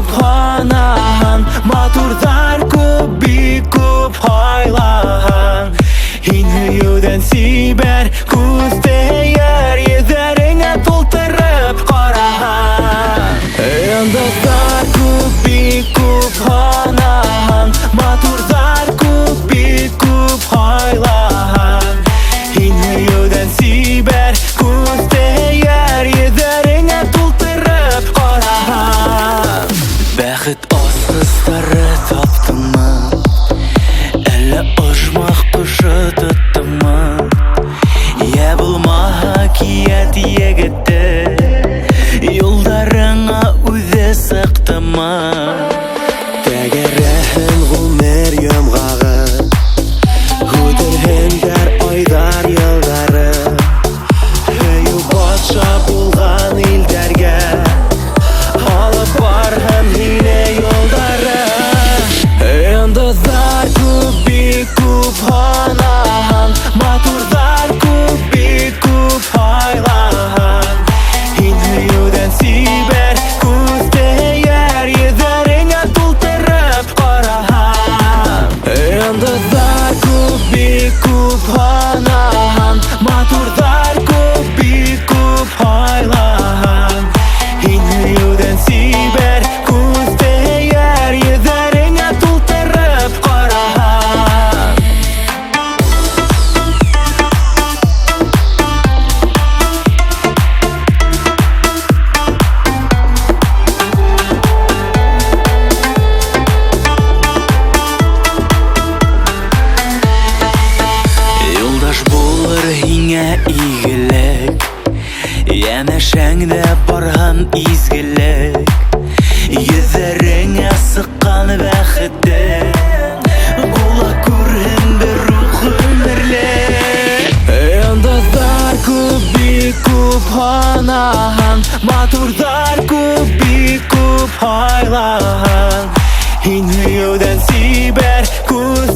күп ханаһан, матурдар күп, бик күп һайлаһан. Һин һөюдән сибәр, күз тәйяр, йөзләреңә тултырып караһан. Йондызлар күп, бик күп ханаһан, матурдар күп, бик күп һайлаһан. Һин һөюдән сибәр, күз тәйяр, йөзләреңә тултырып караһан. Бәхет ассызлары таптыңмы, әллә ожмах кошы тоттыңмы? Я булмаһа кият егете, юлдарыңа үзе сыктымы? Тәгәрәһен гомер йомгагы, үтелһендәр айдар еллары. Һөю патша булган илдәргә, алып барһын һине юлдары. Йондызлар күп, бик күп ханаһан, матурдар күп, бик күп һайлаһан. Һин һөюдән сибәр, күз тәйяр, йөзләреңә тултырып караһан. Йондызлар күп, бик күп ханаһан, матурдар күп, бик күп һайлаһан. Һин һөюдән сибәр, күз тәйяр, йөзләреңә тултырып караһан. Юлдаш булыр һиңә игелек, янәшәңдә барган изгелек. Йөзләреңә сыккан бәхетең, була күрһен бер рух гомерлек. Йондызлар күп, бик күп ханаһан, матурдар күп, бик күп һайлаһан. Һин һөюдән сибәр, күз